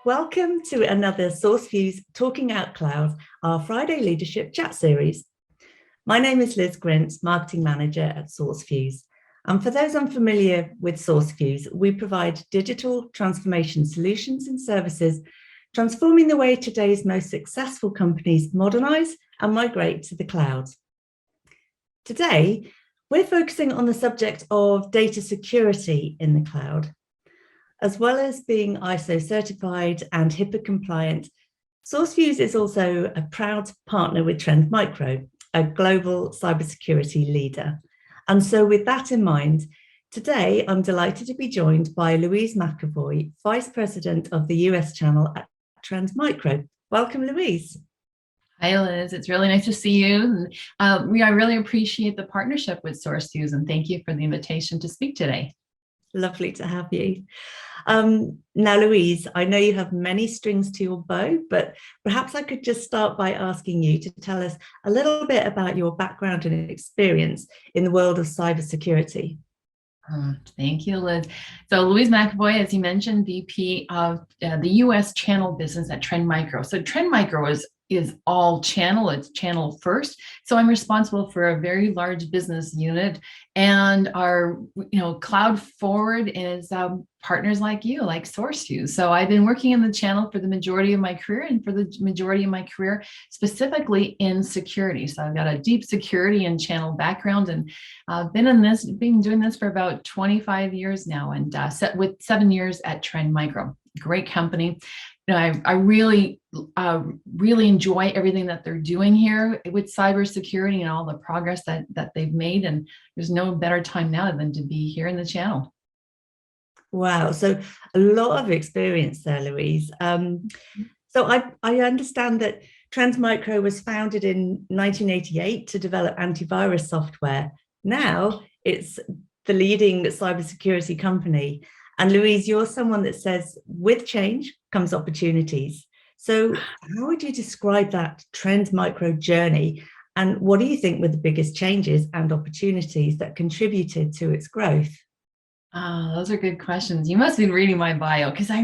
Welcome to another SourceFuse Talking Out Cloud, our Friday Leadership Chat series. My name is Liz Grint, Marketing Manager at SourceFuse. And for those unfamiliar with SourceFuse, we provide digital transformation solutions and services, transforming the way today's most successful companies modernize and migrate to the cloud. Today, we're focusing on the subject of data security in the cloud. As well as being ISO certified and HIPAA compliant, SourceFuse is also a proud partner with Trend Micro, a global cybersecurity leader. And so with that in mind, today I'm delighted to be joined by Louise McEvoy, Vice President of the US channel at Trend Micro. Welcome, Louise. Hi, Liz. It's really nice to see you. I really appreciate the partnership with SourceFuse, and thank you for the invitation to speak today. Lovely to have you. Now, Louise, I know you have many strings to your bow, but perhaps I could just start by asking you to tell us a little bit about your background and experience in the world of cybersecurity. Thank you, Liz. So Louise McAvoy, as you mentioned, VP of the US channel business at Trend Micro. So Trend Micro is all channel, it's channel first. So I'm responsible for a very large business unit, and our cloud forward is partners like you, like SourceFuse. So I've been working in the channel for the majority of my career, and for the majority of my career specifically in security. So I've got a deep security and channel background, and I've been doing this for about 25 years now, and with 7 years at Trend Micro. Great company. I really enjoy everything that they're doing here with cybersecurity and all the progress that they've made. And there's no better time now than to be here in the channel. Wow, so a lot of experience there, Louise. So I understand that Trend Micro was founded in 1988 to develop antivirus software. Now it's the leading cybersecurity company. And Louise, you're someone that says with change comes opportunities. So how would you describe that Trend Micro journey? And what do you think were the biggest changes and opportunities that contributed to its growth? Those are good questions. You must be reading my bio, because I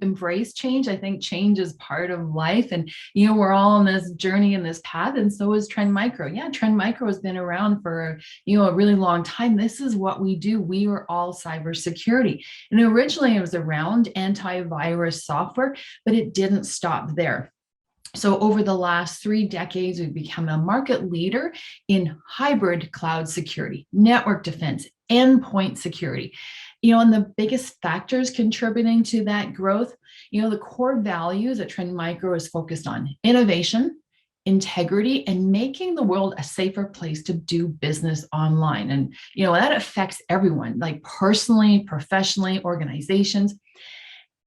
embrace change. I think change is part of life, and we're all on this journey and this path, and so is Trend Micro. Yeah, Trend Micro has been around for a really long time. This is what we do. We are all cybersecurity, and originally it was around antivirus software, but it didn't stop there. So over the last 3 decades, we've become a market leader in hybrid cloud security, network defense, endpoint security. And the biggest factors contributing to that growth, the core values that Trend Micro is focused on: innovation, integrity, and making the world a safer place to do business online. And, that affects everyone, like personally, professionally, organizations.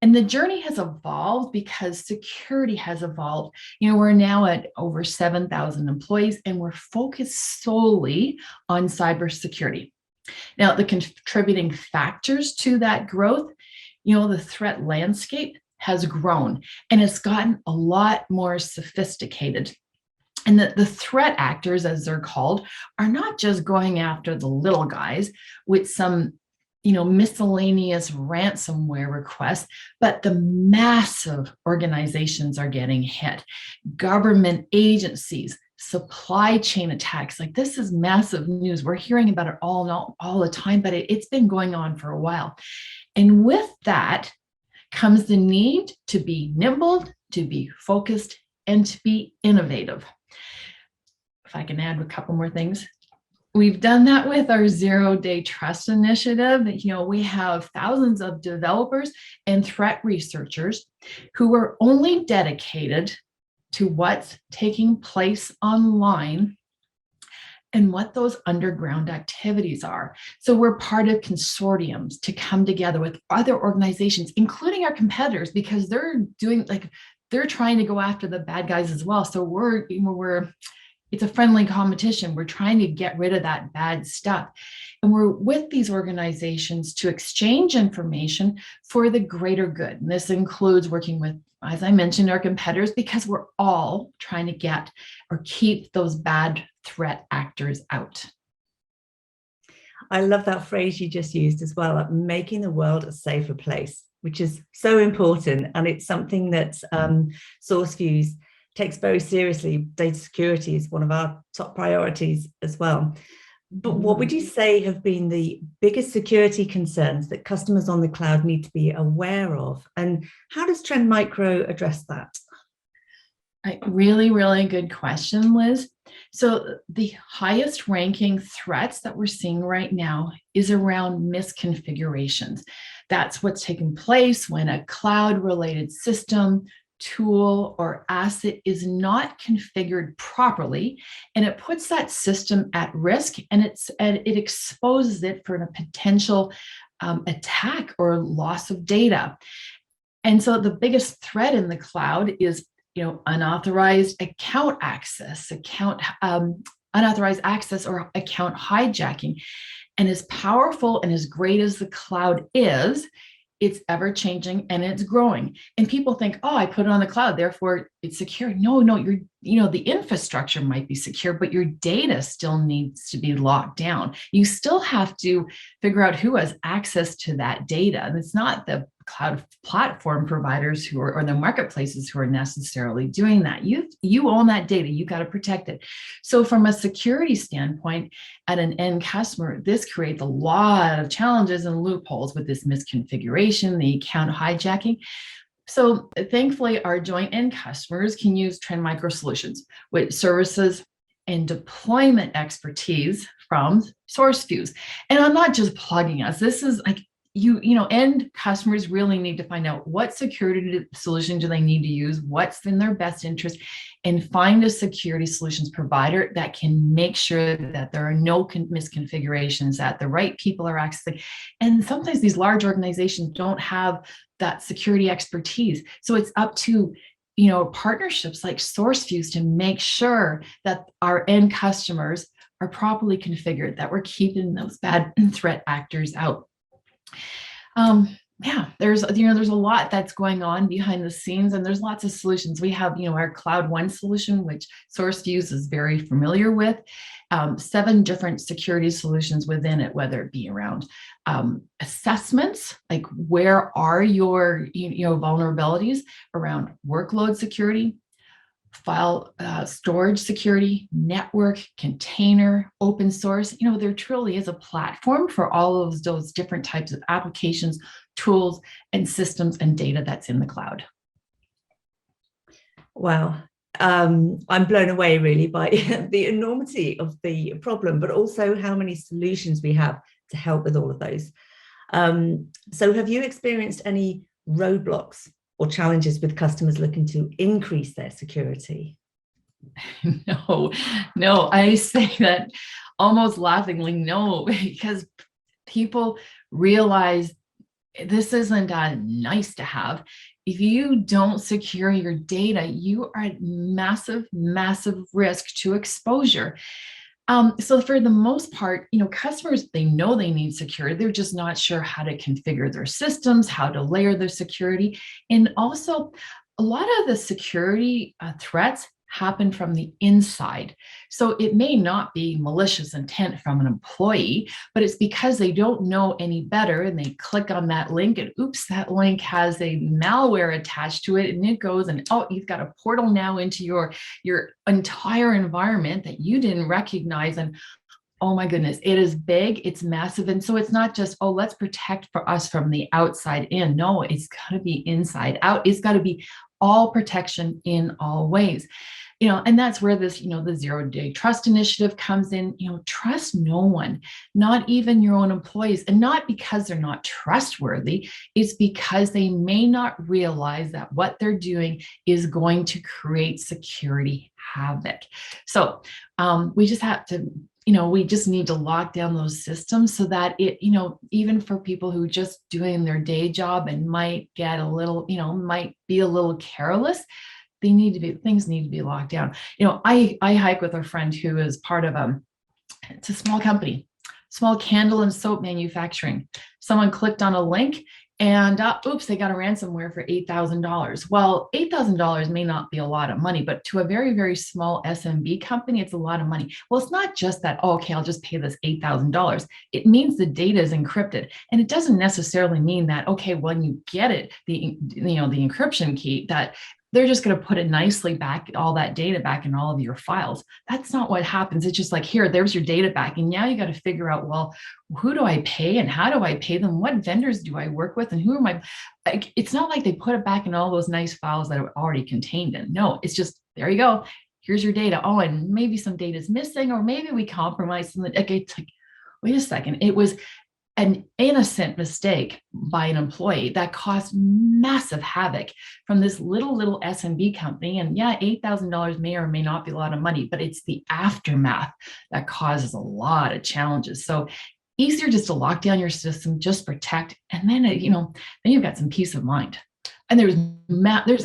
And the journey has evolved because security has evolved. We're now at over 7,000 employees, and we're focused solely on cybersecurity. Now, the contributing factors to that growth, the threat landscape has grown, and it's gotten a lot more sophisticated. And the threat actors, as they're called, are not just going after the little guys with some miscellaneous ransomware requests, but the massive organizations are getting hit. Government agencies, supply chain attacks. Like, this is massive news. We're hearing about it all the time, but it's been going on for a while. And with that comes the need to be nimble, to be focused, and to be innovative. If I can add a couple more things. We've done that with our zero-day trust initiative. We have thousands of developers and threat researchers who are only dedicated to what's taking place online and what those underground activities are. So we're part of consortiums to come together with other organizations, including our competitors, because they're trying to go after the bad guys as well. So it's a friendly competition. We're trying to get rid of that bad stuff. And we're with these organizations to exchange information for the greater good. And this includes working with, as I mentioned, our competitors, because we're all trying to get or keep those bad threat actors out. I love that phrase you just used as well, like making the world a safer place. which is so important. And it's something that SourceFuse takes very seriously. Data security is one of our top priorities as well. But what would you say have been the biggest security concerns that customers on the cloud need to be aware of? And how does Trend Micro address that? Really, really good question, Liz. So the highest ranking threats that we're seeing right now is around misconfigurations. That's what's taking place when a cloud-related system, tool, or asset is not configured properly, and it puts that system at risk, and it exposes it for a potential attack or loss of data. And so the biggest threat in the cloud is unauthorized account access, unauthorized access or account hijacking. And as powerful and as great as the cloud is, it's ever changing and it's growing. And people think, oh, I put it on the cloud, therefore it's secure. No, the infrastructure might be secure, but your data still needs to be locked down. You still have to figure out who has access to that data. And it's not the cloud platform providers or the marketplaces who are necessarily doing that. You own that data, you got to protect it. So from a security standpoint, at an end customer, this creates a lot of challenges and loopholes with this misconfiguration, the account hijacking. So thankfully, our joint end customers can use Trend Micro solutions with services and deployment expertise from SourceFuse. And I'm not just plugging us. This is like, end customers really need to find out what security solution do they need to use, what's in their best interest, and find a security solutions provider that can make sure that there are no misconfigurations, that the right people are accessing. And sometimes these large organizations don't have that security expertise. So it's up to partnerships like SourceFuse to make sure that our end customers are properly configured, that we're keeping those bad threat actors out. There's a lot that's going on behind the scenes, and there's lots of solutions. We have, our Cloud One solution, which SourceFuse is very familiar with, 7 different security solutions within it, whether it be around assessments, like where are your vulnerabilities, around workload security, file storage security, network, container, open source. There truly is a platform for all of those different types of applications, tools, and systems and data that's in the cloud. Wow. I'm blown away really by the enormity of the problem, but also how many solutions we have to help with all of those. So have you experienced any roadblocks or challenges with customers looking to increase their security? No, I say that almost laughingly, no, because people realize this isn't nice to have. If you don't secure your data, you are at massive, massive risk to exposure. So for the most part, customers, they know they need security. They're just not sure how to configure their systems, how to layer their security. And also, a lot of the security threats happen from the inside. So it may not be malicious intent from an employee, but it's because they don't know any better and they click on that link and oops, that link has a malware attached to it, and it goes and you've got a portal now into your entire environment that you didn't recognize. And oh my goodness, it is big, it's massive. And so it's not just, let's protect for us from the outside in. No, it's got to be inside out. It's got to be all protection in all ways. And that's where this, the zero-day trust initiative comes in. Trust no one, not even your own employees, and not because they're not trustworthy. It's because they may not realize that what they're doing is going to create security havoc. So we just have to, we just need to lock down those systems so that it, even for people who just doing their day job and might get a little, might be a little careless, things need to be locked down. I hike with a friend who is part of it's a small company, small candle and soap manufacturing. Someone clicked on a link And oops, they got a ransomware for $8,000. Well, $8,000 may not be a lot of money, but to a very, very small SMB company, it's a lot of money. Well, it's not just that, oh, okay, I'll just pay this $8,000. It means the data is encrypted. And it doesn't necessarily mean that, okay, when you get it, the encryption key, that they're just going to put it nicely back, all that data back in all of your files. That's not what happens. It's just like, here, there's your data back. And now you got to figure out, well, who do I pay and how do I pay them? What vendors do I work with? And who am I? Like, it's not like they put it back in all those nice files that are already contained in. No, it's just, there you go. Here's your data. Oh, and maybe some data is missing, or maybe we compromised something. Okay, it's like, wait a second. It was an innocent mistake by an employee that caused massive havoc from this little SMB company. And yeah, $8,000 may or may not be a lot of money, but it's the aftermath that causes a lot of challenges. So easier just to lock down your system, just protect, and then then you've got some peace of mind. And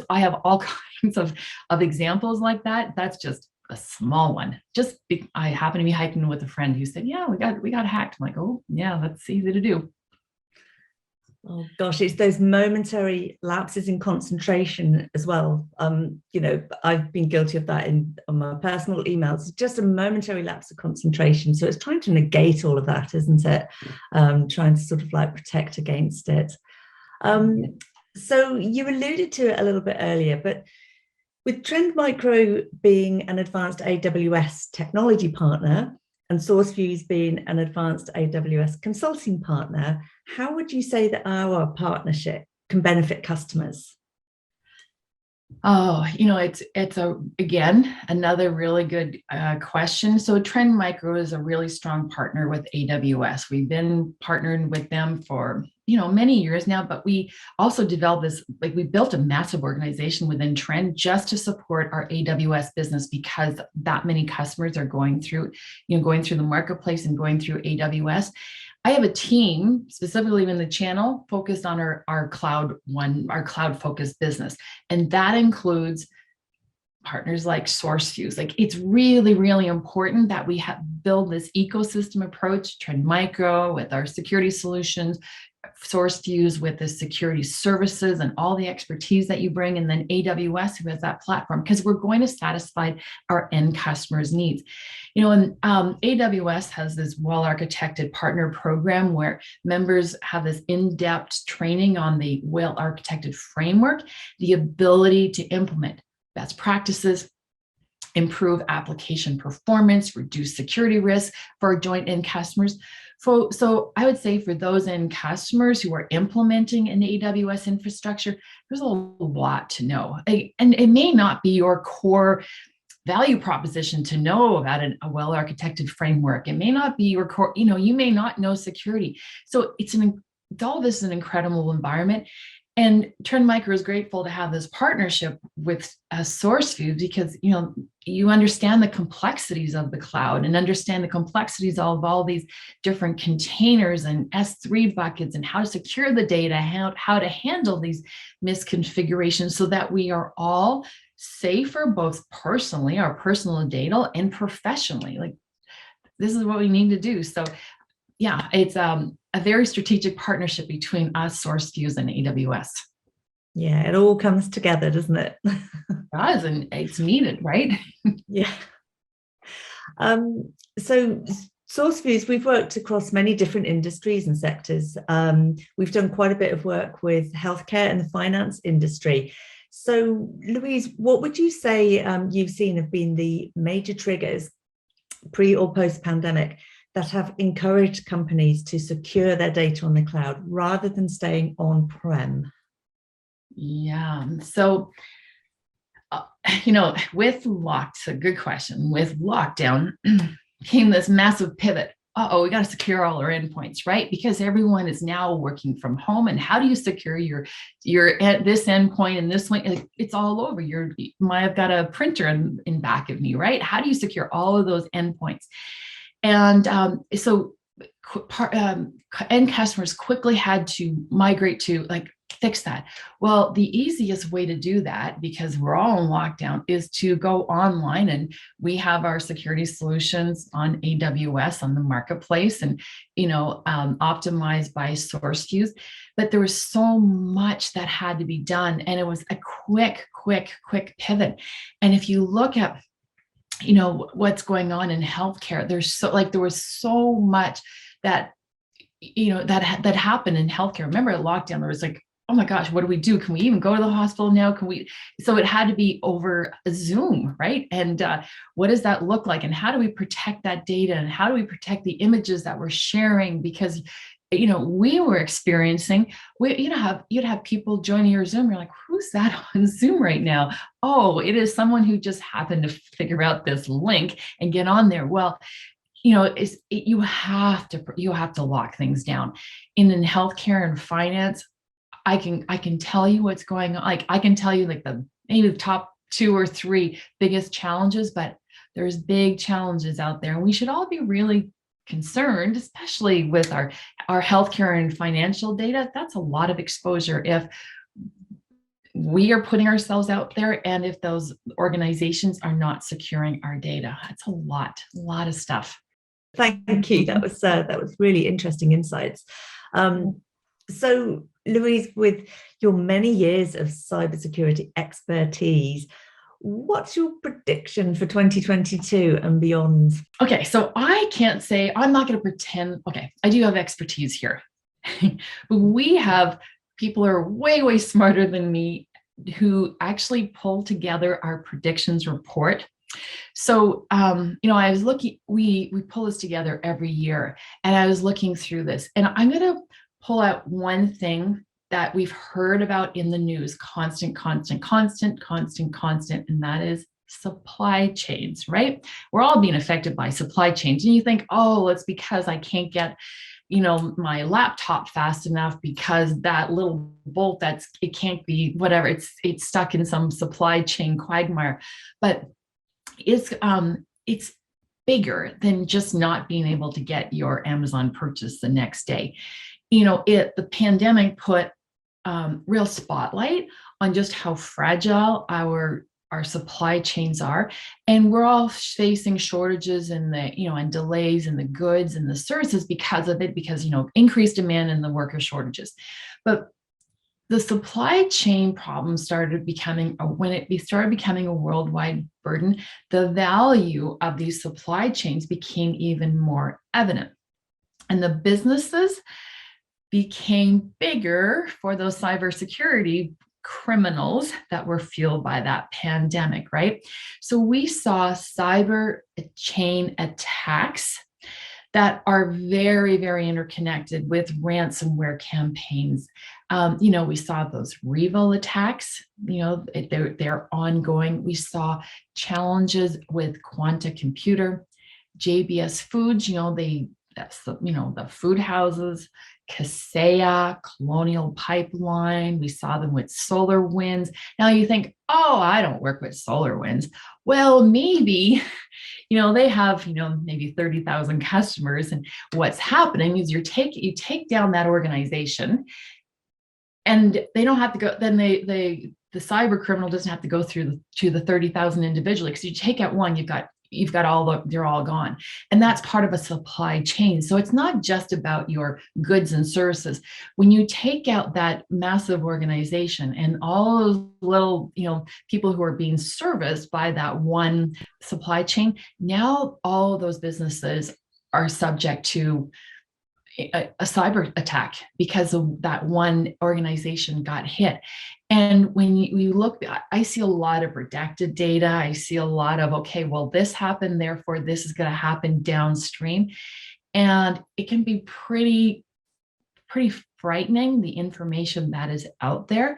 I have all kinds of examples like that. That's just a small one. I happened to be hiking with a friend who said, yeah, we got hacked. I'm like, oh yeah, that's easy to do. Oh gosh, it's those momentary lapses in concentration as well. I've been guilty of that on my personal emails. It's just a momentary lapse of concentration. So it's trying to negate all of that, isn't it? Trying to sort of like protect against it. So you alluded to it a little bit earlier, but with Trend Micro being an advanced AWS technology partner and SourceFuse being an advanced AWS consulting partner, how would you say that our partnership can benefit customers? Oh, it's again, another really good question. So Trend Micro is a really strong partner with AWS. We've been partnered with them for, many years now, but we also developed this, we built a massive organization within Trend just to support our AWS business, because that many customers are going through the marketplace and going through AWS. I have a team specifically in the channel focused on our cloud focused business. And that includes partners like SourceFuse. It's really, really important that we build this ecosystem approach, Trend Micro with our security solutions, SourceFuse with the security services and all the expertise that you bring, and then AWS, who has that platform, because we're going to satisfy our end customers' needs. And AWS has this well-architected partner program where members have this in-depth training on the well-architected framework, the ability to implement best practices, improve application performance, reduce security risk for our joint end customers. So I would say for those end customers who are implementing an AWS infrastructure, there's a lot to know. And it may not be your core value proposition to know about a well-architected framework. It may not be your core, you may not know security. So all this is an incredible environment. And Trend Micro is grateful to have this partnership with SourceFuse, because you understand the complexities of the cloud and understand the complexities of all these different containers and S3 buckets and how to secure the data, how to handle these misconfigurations so that we are all safer, both personally, our personal data, and professionally. This is what we need to do. So yeah, it's a very strategic partnership between us, SourceFuse, and AWS. Yeah, it all comes together, doesn't it? It does, and it's needed, right? Yeah. So SourceFuse, we've worked across many different industries and sectors. We've done quite a bit of work with healthcare and the finance industry. So Louise, what would you say you've seen have been the major triggers pre or post-pandemic that have encouraged companies to secure their data on the cloud rather than staying on-prem? Yeah, so, it's a good question. With lockdown came this massive pivot. We got to secure all our endpoints, right? Because everyone is now working from home. And how do you secure your at this endpoint and this one? It's all over. I've got a printer in back of me, right? How do you secure all of those endpoints? And so end customers quickly had to migrate to fix that? Well, the easiest way to do that, because we're all in lockdown, is to go online, and we have our security solutions on AWS on the marketplace, and optimized by SourceFuse. But there was so much that had to be done, and it was a quick pivot. And if you look at what's going on in healthcare, there was so much that that happened in healthcare. Remember at lockdown, there was like, oh my gosh, what do we do? Can we even go to the hospital now? So it had to be over Zoom, right? And what does that look like? And how do we protect that data? And how do we protect the images that we're sharing? Because we were experiencing, you'd have people joining your Zoom. You're like, who's that on Zoom right now? Oh, it is someone who just happened to figure out this link and get on there. Well, you have to lock things down. In healthcare and finance, I can tell you what's going on. Like I can tell you like maybe the top 2 or 3 biggest challenges, but there's big challenges out there, and we should all be really concerned, especially with our healthcare and financial data. That's a lot of exposure if we are putting ourselves out there, and if those organizations are not securing our data. That's a lot of stuff. Thank you. That was really interesting insights. So, Louise, with your many years of cybersecurity expertise, what's your prediction for 2022 and beyond? Okay, so I can't say, I'm not going to pretend. Okay, I do have expertise here. But we have people who are way smarter than me who actually pull together our predictions report. So, I was looking, we pull this together every year, and I was looking through this, and I'm going to pull out one thing that we've heard about in the news, constant, and that is supply chains, right? We're all being affected by supply chains. And you think, oh, it's because I can't get, my laptop fast enough because that little bolt it can't be whatever. It's stuck in some supply chain quagmire. But it's bigger than just not being able to get your Amazon purchase the next day. The pandemic put real spotlight on just how fragile our supply chains are, and we're all facing shortages and and delays in the goods and the services because of it, because increased demand and the worker shortages. But the supply chain problem started becoming a worldwide burden. The value of these supply chains became even more evident, and the businesses became bigger for those cybersecurity criminals that were fueled by that pandemic, right? So we saw cyber chain attacks that are very, very interconnected with ransomware campaigns. We saw those Revo attacks, they're ongoing. We saw challenges with Quanta Computer, JBS Foods, the food houses, Kaseya, Colonial Pipeline. We saw them with SolarWinds. Now you think, oh, I don't work with SolarWinds. Well, maybe, they have, maybe 30,000 customers. And what's happening is you take down that organization, and they don't have to go, then the cyber criminal doesn't have to go through to the 30,000 individually, because you take out one, you've got they're all gone. And that's part of a supply chain. So it's not just about your goods and services. When you take out that massive organization and all those little, people who are being serviced by that one supply chain, now all of those businesses are subject to a cyber attack because of that one organization got hit. And when you look, I see a lot of redacted data. I see a lot of, okay, well, this happened, therefore this is going to happen downstream. And it can be pretty frightening, the information that is out there.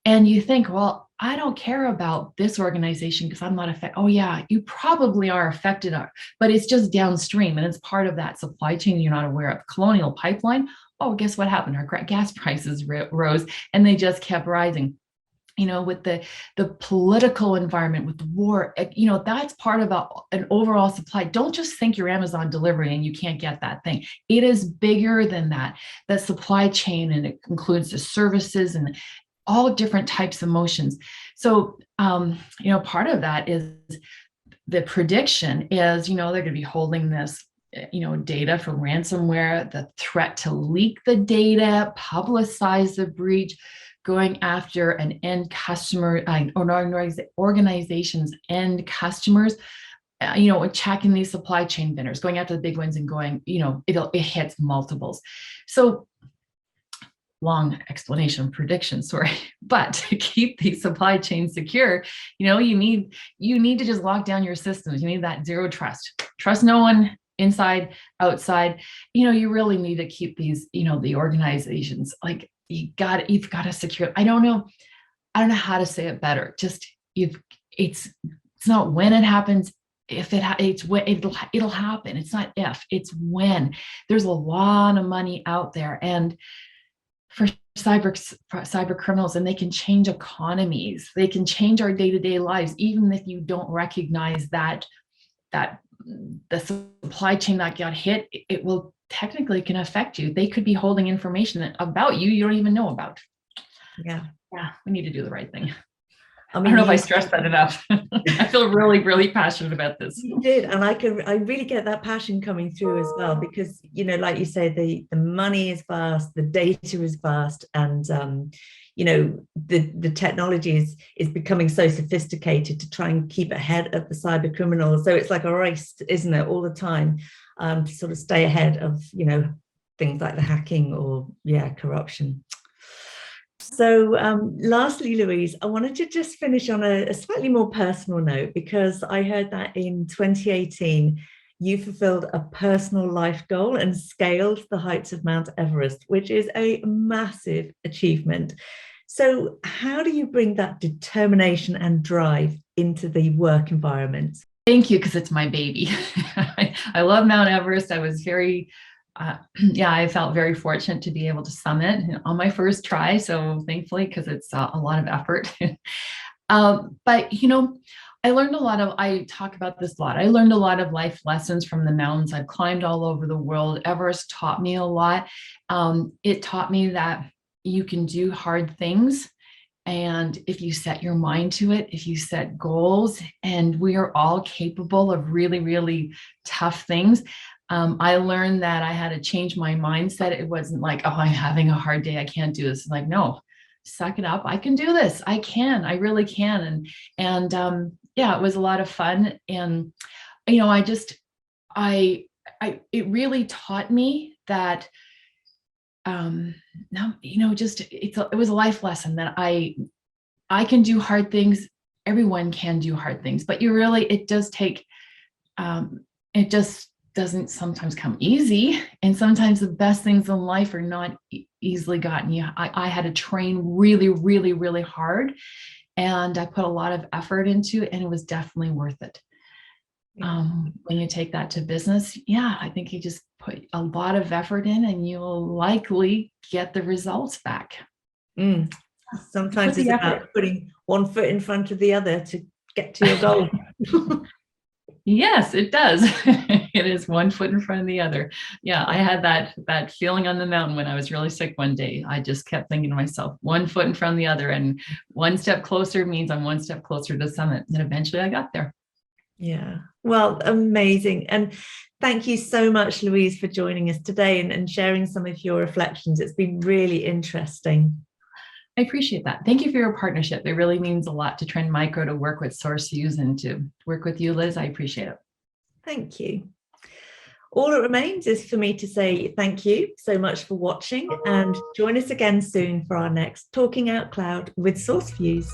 And you think, well, I don't care about this organization because I'm not affected. Oh yeah, you probably are affected, but it's just downstream and it's part of that supply chain you're not aware of. Colonial Pipeline, oh, guess what happened? Our gas prices rose and they just kept rising. with the political environment, with the war, that's part of an overall supply. Don't just think you're Amazon delivery and you can't get that thing. It is bigger than that. The supply chain, and it includes the services and all different types of motions. So, part of that is the prediction is, they're going to be holding this, data from ransomware, the threat to leak the data, publicize the breach, going after an end customer or organization's end customers, checking these supply chain vendors, going after the big ones and going, it hits multiples. So long explanation, prediction, sorry, but to keep the supply chain secure, you need to just lock down your systems. You need that zero trust no one inside, outside. You really need to keep these, the organizations, like, you've got to secure. I don't know how to say it better. Just it's not when it happens. If it's when it'll happen. It's not if, it's when. There's a lot of money out there, and for cyber criminals, and they can change economies. They can change our day-to-day lives, even if you don't recognize that the supply chain that got hit, it will technically can affect you. They could be holding information about you don't even know about. Yeah, we need to do the right thing. I mean, I don't know if I stressed that enough. I feel really, really passionate about this. You did, and I really get that passion coming through as well, because like you say, the money is vast, the data is vast, and the technology is becoming so sophisticated to try and keep ahead of the cyber criminals. So it's like a race, isn't it, all the time, to sort of stay ahead of things like the hacking or corruption. So lastly, Louise, I wanted to just finish on a slightly more personal note, because I heard that in 2018, you fulfilled a personal life goal and scaled the heights of Mount Everest, which is a massive achievement. So how do you bring that determination and drive into the work environment? Thank you, because it's my baby. I love Mount Everest. I was very I felt very fortunate to be able to summit on my first try. So thankfully, because it's a lot of effort. But, I learned I talk about this a lot. I learned a lot of life lessons from the mountains. I've climbed all over the world. Everest taught me a lot. It taught me that you can do hard things. And if you set your mind to it, if you set goals, and we are all capable of really, really tough things. I learned that I had to change my mindset. It wasn't like, oh, I'm having a hard day, I can't do this. Like, no, suck it up. I can do this. I really can. And it was a lot of fun. And, it really taught me that, it was a life lesson that I can do hard things. Everyone can do hard things, but it does take, it just doesn't sometimes come easy. And sometimes the best things in life are not easily gotten. I had to train really, really, really hard. And I put a lot of effort into it, and it was definitely worth it. When you take that to business, I think you just put a lot of effort in, and you'll likely get the results back. Sometimes it's about putting one foot in front of the other to get to your goal. Yes, it does. It is one foot in front of the other. Yeah, I had that feeling on the mountain when I was really sick one day. I just kept thinking to myself, one foot in front of the other, and one step closer means I'm one step closer to summit. And eventually I got there. Yeah, well, amazing. And thank you so much, Louise, for joining us today and sharing some of your reflections. It's been really interesting. I appreciate that. Thank you for your partnership. It really means a lot to Trend Micro to work with SourceFuse and to work with you, Liz. I appreciate it. Thank you. All that remains is for me to say thank you so much for watching, and join us again soon for our next Talking Out Cloud with SourceFuse.